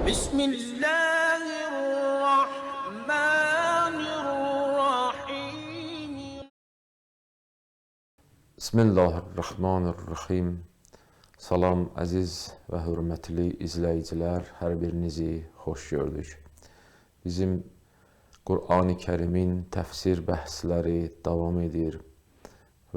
Bismillahirrahmanirrahim. Bismillahirrahmanirrahim. Salam əziz və hörmətli izləyicilər, hər birinizi xoş gördük. Bizim Qur'an-ı Kərimin təfsir bəhsləri davam edir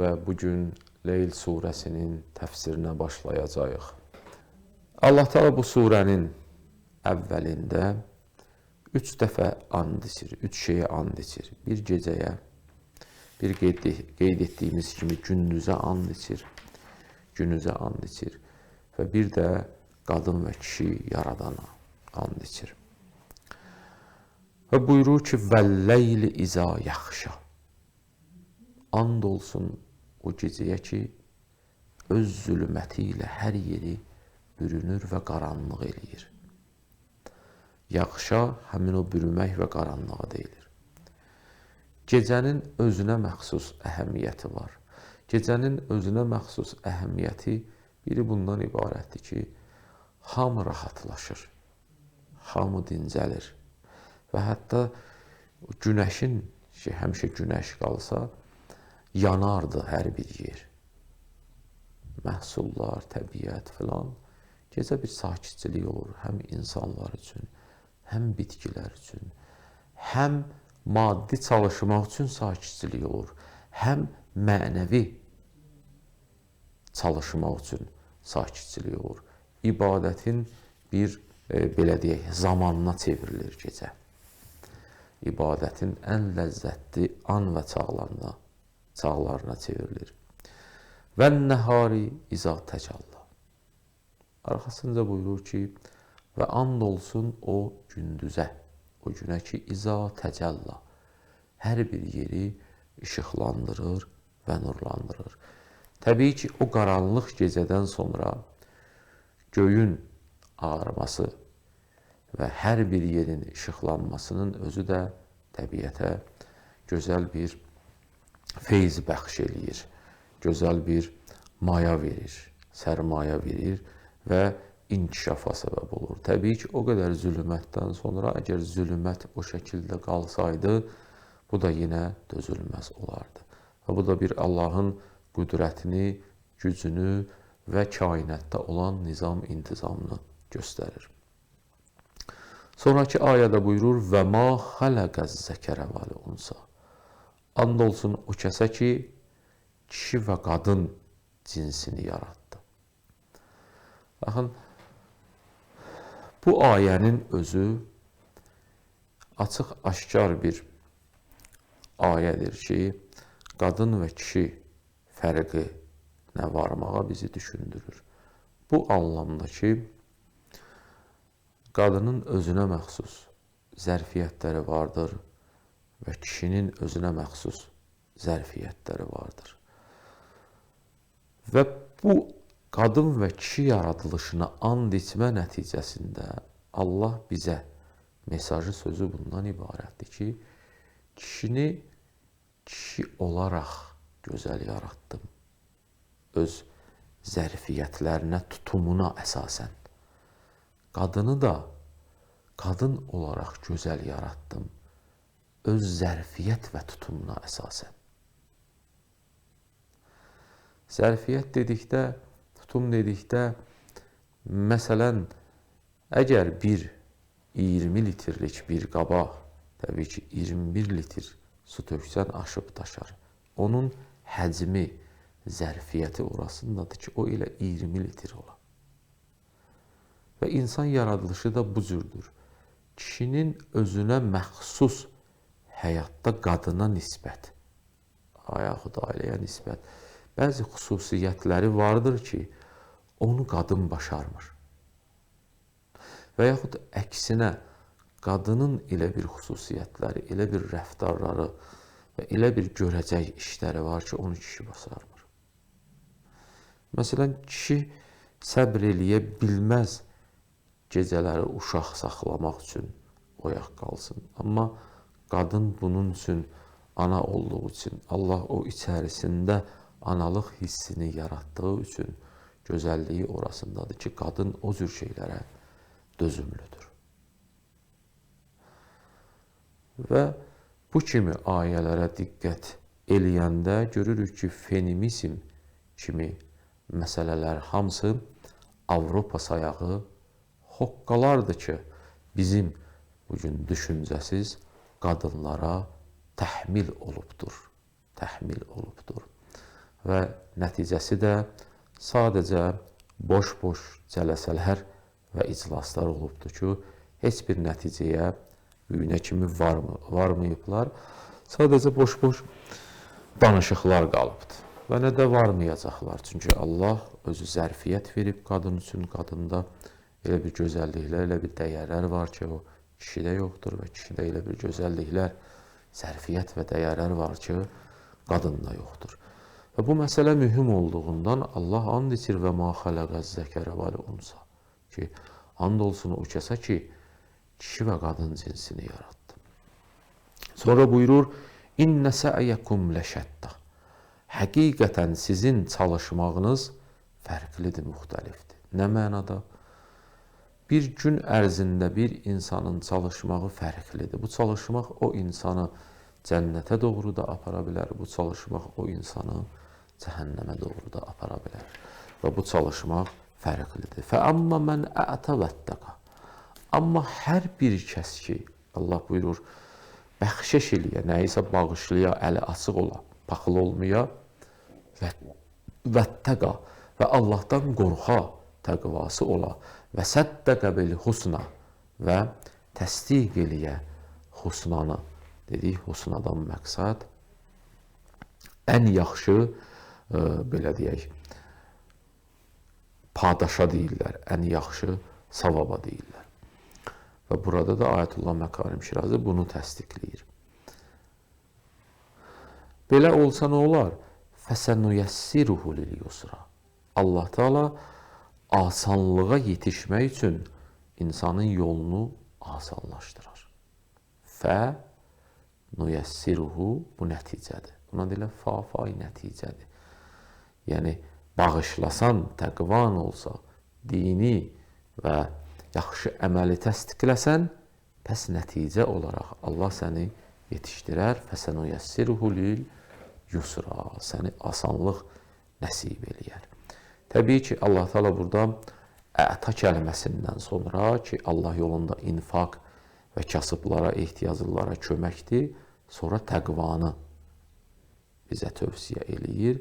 və bugün Leyl surəsinin təfsirinə başlayacağıq. Allah Teala bu surənin əvvəlində 3 dəfə and içir, 3 şeyə and içir. Bir gecəyə, bir qeyd etdiyimiz kimi gündüzə and içir, və bir də qadın və kişi yaradana and içir. Və buyurur ki, vəlləyli izə yaxşa. And olsun o gecəyə ki, öz zülməti ilə hər yeri bürünür və qaranlıq eləyir. Yaxşa həmin o bürünmək və qaranlığa deyilir. Gecənin özünə məxsus əhəmiyyəti var. Gecənin özünə məxsus əhəmiyyəti biri bundan ibarətdir ki, hamı rahatlaşır, hamı dincəlir və hətta günəşin, həmişə günəş qalsa, yanardı hər bir yer. Məhsullar, təbiət filan. Gecə bir sakitçilik olur, həm insanlar üçün, həm bitkilər üçün, həm maddi çalışmaq üçün sakitçilik olur, həm mənəvi çalışmaq üçün sakitçilik olur. İbadətin bir, belə deyək, zamanına çevrilir gecə. İbadətin ən ləzzətli an və çağlarına çevrilir. Və nəhari izə təcəlla. Arxasınca buyurur ki, və and olsun o gündüzə, o günə ki, izə təcəlla. Hər bir yeri işıqlandırır və nurlandırır. Təbii ki, o qaranlıq gecədən sonra göyün ağarması və hər bir yerin işıqlanmasının özü də təbiətə gözəl bir feyz bəxş eləyir, gözəl bir maya verir, sərmaya verir və inkişafa səbəb olur. Təbii ki, o qədər zülmətdən sonra, əgər zülmət o şəkildə qalsaydı, bu da yenə dözülməz olardı. Və bu da bir Allahın qüdrətini, gücünü və kainatda olan nizam-intizamını göstərir. Sonraki ayədə buyurur, və ma xələqəz zəkərə vəl unsa. And olsun o kəsə ki, kişi və qadın cinsini yarattı. Baxın, bu ayənin özü açıq-aşkar bir ayədir ki, qadın və kişi fərqinə varmağa bizi düşündürür. Bu anlamda ki, qadının özünə məxsus zərfiyyətləri vardır və kişinin özünə məxsus zərfiyyətləri vardır. Və bu qadın və kişi yaradılışına and içmə nəticəsində Allah bizə mesajı sözü bundan ibarətdir ki, kişini kişi olaraq gözəl yaratdım. Öz zərfiyyətlərinə, tutumuna əsasən. Qadını da qadın olaraq gözəl yaratdım. Öz zərfiyyət və tutumuna əsasən. Zərfiyyət dedikdə, tutum dedikdə, məsələn, əgər bir 20 litrlik bir qaba, təbii ki, 21 litr su töksən aşıb daşar. Onun həcmi, zərfiyyəti orasındadır ki, o elə 20 litr ola. Və insan yaradılışı da bu cürdür. Kişinin özünə məxsus həyatda qadına nisbət, yaxud ailəyə nisbət, bəzi xüsusiyyətləri vardır ki, onu qadın başarmır. Və yaxud əksinə, qadının elə bir xüsusiyyətləri, elə bir rəftarları və elə bir görəcək işləri var ki, onu kişi başarmır. Məsələn, kişi səbr eləyə bilməz gecələri uşaq saxlamaq üçün oyaq qalsın. Amma qadın bunun üçün, ana olduğu üçün, Allah o içərisində analıq hissini yarattığı üçün gözəlliyi orasındadır ki, qadın o cür şeylərə dözümlüdür. Və bu kimi ayələrə diqqət eləyəndə görürük ki, feminizm kimi məsələlər hamısı Avropa sayağı hoqqalardır ki, bizim bugün düşüncəsiz qadınlara təhmil olubdur. Təhmil olubdur. Və nəticəsi də sadəcə boş-boş cələsələr və iclaslar olubdur ki, heç bir nəticəyə büyünə kimi varmayıblar. Sadəcə boş-boş danışıqlar qalıbdır. Və nə də varmayacaqlar. Çünki Allah özü zərfiyyət verib qadın üçün. Qadında elə bir gözəlliklər, elə bir dəyərlər var ki, o kişidə yoxdur və kişidə elə bir gözəlliklər, zərfiyyət və dəyərlər var ki, qadında yoxdur. Və bu məsələ mühüm olduğundan Allah and içir və ma xələqəz zəkərə vəl unsa ki, and olsun o kəsə ki, kişi və qadın cinsini yarattı. Sonra buyurur, İnnə sə'yəkum ləşəddə. Həqiqətən sizin çalışmağınız fərqlidir, müxtəlifdir. Nə mənada? Bir gün ərzində bir insanın çalışmağı fərqlidir. Bu çalışmaq o insanı cənnətə doğru da apara bilər. Bu çalışmaq o insanı cəhənnəmə doğru da apara bilər. Və bu çalışmaq fərqlidir. Fəəmmə mən ə'tə vəttəqa. Amma hər bir kəs ki, Allah buyurur, bəxşəş eləyə, nəyisə bağışlaya, əli açıq ola, paxıl olmaya, vəttəqa və Allahdan qorxa, təqvası ola və səddəqə bil husna və təsdiq eləyə husnanı. Dedik, husnadan məqsad ən yaxşı, belə deyək, padaşa deyirlər, ən yaxşı savaba deyirlər. Və burada da Ayətullah Məkarim Şirazi bunu təsdiqləyir. Belə olsa nə olar? Fəsənüyəssiruhu lil-yusra. Allah Teala asanlığa yetişmək üçün insanın yolunu asanlaşdırar. Fə-nüyəssiruhu bu nəticədir. Buna deyilə fa-fay nəticədir. Yəni, bağışlasan, təqvan olsa, dini və yaxşı əməli təsdiqləsən, pəs nəticə olaraq Allah səni yetişdirər. Fəsənüyəssiruhu lil-yusra. Səni asanlıq nəsib eləyər. Təbii ki, Allah Teala burada əta kəlməsindən sonra ki, Allah yolunda infaq və kasıblara, ehtiyaclılara köməkdir, sonra təqvanı bizə tövsiyə eləyir.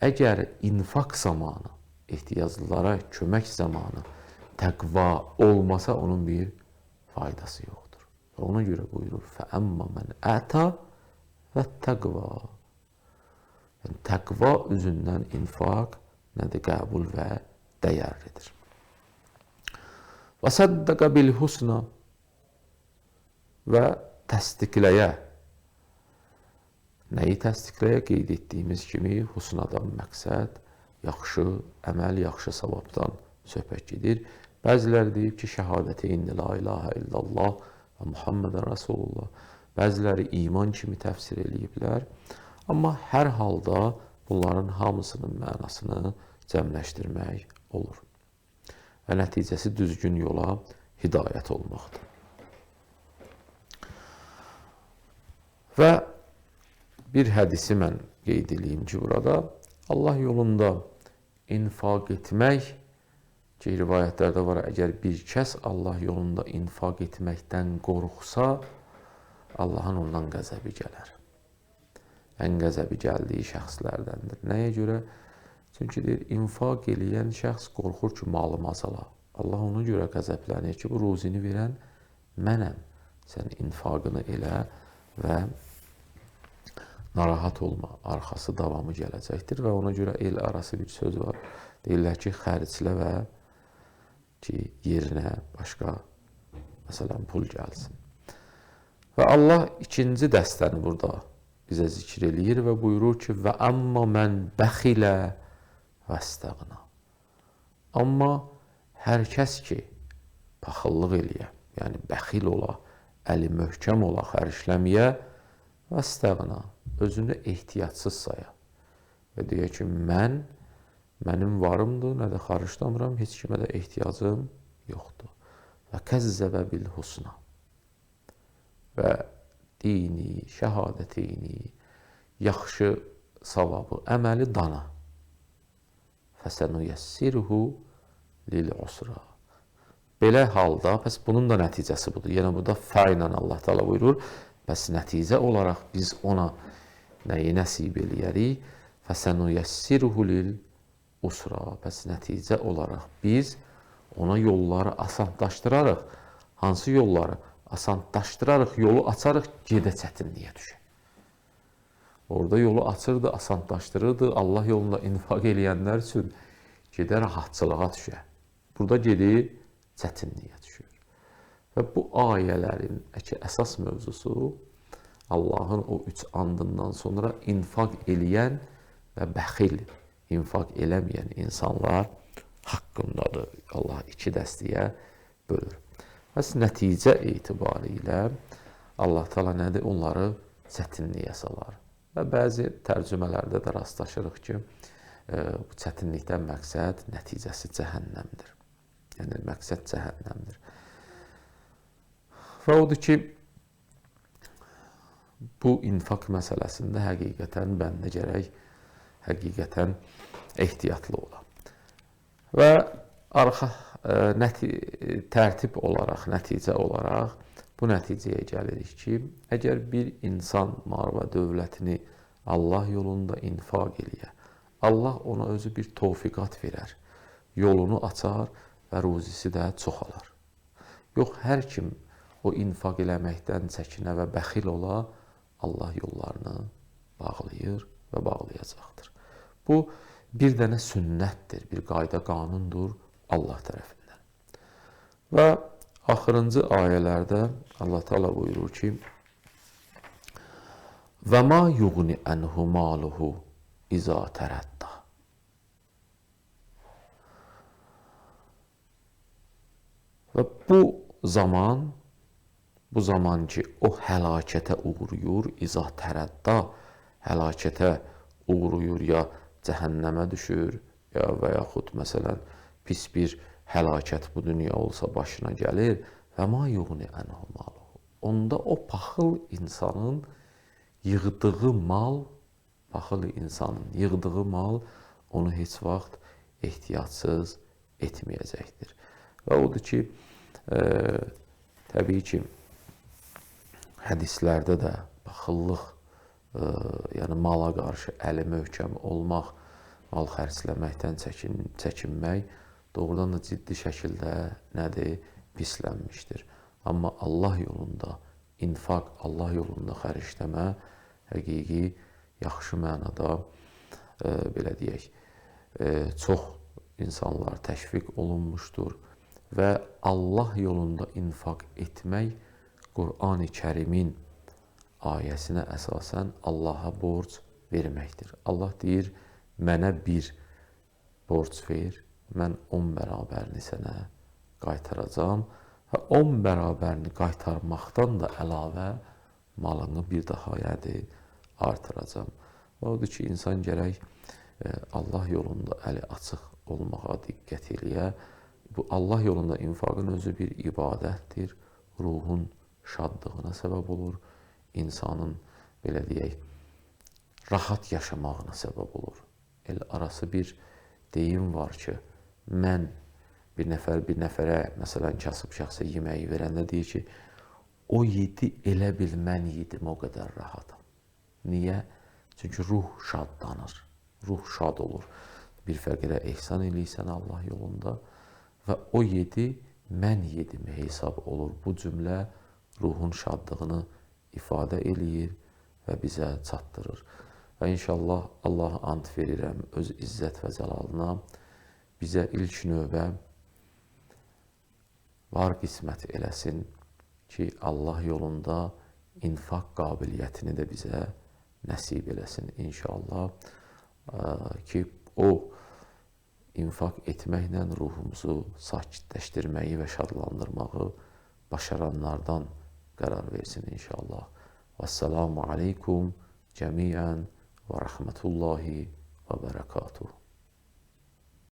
Əgər infaq zamanı, ehtiyaclılara kömək zamanı təqva olmasa, onun bir faydası yoxdur. Və ona görə buyurur, fəəmmə mən əta və təqva. Yəni, təqva üzündən infaq nədir? Qəbul və dəyərlidir. Və səddəqə bil husna və təsdiqləyə. Nəyi təsdiqləyə? Qeyd etdiyimiz kimi husnadan məqsəd yaxşı əməl, yaxşı savabdan söhbət gedir. Bəziləri deyib ki, şəhadəti indi la ilahə illallah və Muhammedən Rasulullah. Bəziləri iman kimi təfsir eləyiblər. Amma hər halda bunların hamısının mənasını cəmləşdirmək olur. Və nəticəsi düzgün yola hidayət olmaqdır. Və bir hədisi mən qeyd edeyim ki, burada Allah yolunda infaq etmək ki, rivayətlərdə var, əgər bir kəs Allah yolunda infaq etməkdən qorxsa, Allahın ondan qəzəbi gələr. Ən qəzəbi gəldiyi şəxslərdəndir. Nəyə görə? Çünki deyir, infaq eləyən şəxs qorxur ki, malım azala. Allah ona görə qəzəblənir ki, bu ruzini verən mənəm. Sən infaqını elə və narahat olma, arxası davamı gələcəkdir. Və ona görə el arası bir söz var. Deyirlər ki, xərclə və ki, yerinə başqa, məsələn, pul gəlsin. Və Allah ikinci dəstəni burada bizə zikr eləyir və buyurur ki, və amma mən bəxilə və əstəğna. Amma hər kəs ki, paxıllıq eləyə, yəni bəxil ola, əli möhkəm ola, xərcləməyə və əstəğna, özünü ehtiyatsız saya və deyə ki, mənim varımdır, nə də xariclamıram, heç kimə də ehtiyacım yoxdur. Və kəzzəbə bil husna. və dini, şəhadətini, yaxşı savabı, əməli dana. Fəsənuyyəssirhu lil-usra. Belə halda, pəs bunun da nəticəsi budur. Yəni, burada fə ilə Allah Teala buyurur, pəs nəticə olaraq biz ona nəyi nəsib eləyərik? Fəsənuyyəssirhu lil-usra. Pəs nəticə olaraq biz ona yolları asanlaşdırarıq. Hansı yolları? Asanlaşdırarıq, yolu açarıq, gedə çətinliyə düşür. Orada yolu açırdı, asanlaşdırırdı. Allah yolunda infaq eləyənlər üçün gedə rahatçılığa düşür. Burada gedir, çətinliyə düşür. Və bu ayələrin əsas mövzusu Allahın o 3 andından sonra infaq eləyən və bəxil, infaq eləməyən insanlar haqqındadır. Allah 2 dəstəyə bölür. Bəs nəticə etibarilə Allah Teala nədir? Onları çətinliyə salar. Və bəzi tərcümələrdə də rastlaşırıq ki, bu çətinlikdən məqsəd nəticəsi cəhənnəmdir. Yəni, məqsəd cəhənnəmdir. Və odur ki, bu infaq məsələsində həqiqətən bəndə gərək həqiqətən ehtiyatlı ola. Və tərtib olaraq, nəticə olaraq bu nəticəyə gəlirik ki, əgər bir insan mal və dövlətini Allah yolunda infaq eləyə, Allah ona özü bir tövfiqat verər, yolunu açar və ruzisi də çoxalar. Yox, hər kim o infaq eləməkdən çəkinə və bəxil ola, Allah yollarını bağlayır və bağlayacaqdır. Bu, bir dənə sünnətdir, bir qayda qanundur Allah tərəfindən. Və axırıncı ayələrdə Allah Teala buyurur ki, və ma yuğni ənhu maluhu izə tərədda. Və bu zaman ki, o həlakətə uğruyur, izə tərədda, həlakətə uğruyur, ya cəhənnəmə düşür, və yaxud məsələn, pis bir həlakət bu dünya olsa başına gəlir, və ma yuğni ənhu maluhu. Onda o paxıl insanın yığdığı mal, onu heç vaxt ehtiyatsız etməyəcəkdir. Və odur ki, təbii ki, hədislərdə də paxıllıq, yəni mala qarşı əli möhkəm olmaq, mal xərcləməkdən çəkinmək doğrudan da ciddi şəkildə nədir? Pislənmişdir. Amma Allah yolunda infaq, Allah yolunda xərcləmə həqiqi, yaxşı mənada, belə deyək, çox insanlar təşviq olunmuşdur və Allah yolunda infaq etmək Qur'an-ı Kərimin ayəsinə əsasən Allaha borc verməkdir. Allah deyir, mənə bir borc ver, mən 10 bərabərini sənə qaytaracam və 10 bərabərini qaytarmaqdan da əlavə malını bir daha artıracam. Və odur ki, insan gərək Allah yolunda əli açıq olmağa diqqət eləyə. Bu Allah yolunda infaqın özü bir ibadətdir, ruhun şadlığına səbəb olur, insanın, belə deyək, rahat yaşamağına səbəb olur. El arası bir deyim var ki, mən bir nəfərə, məsələn, kasıb şəxsə yeməyi verəndə deyir ki, o yedi, elə bil mən yedim, o qədər rahatam. Niyə? Çünki ruh şadlanır, ruh şad olur. Bir fəqirə ehsan eləyirsən Allah yolunda və o yedi, mən yedim hesab olur. Bu cümlə ruhun şadlığını ifadə eləyir və bizə çatdırır. Və inşallah Allaha ant verirəm öz izzət və cəlalına bizə ilk növbə var qismət eləsin ki, Allah yolunda infaq qabiliyyətini də bizə nəsib eləsin inşallah ki, o infaq etməklə ruhumuzu sakitləşdirməyi və şadlandırmağı başaranlardan qərar versin inşallah. Vəssalamu aleykum cəmiən və rəhmətullahi və bərəkatuhu.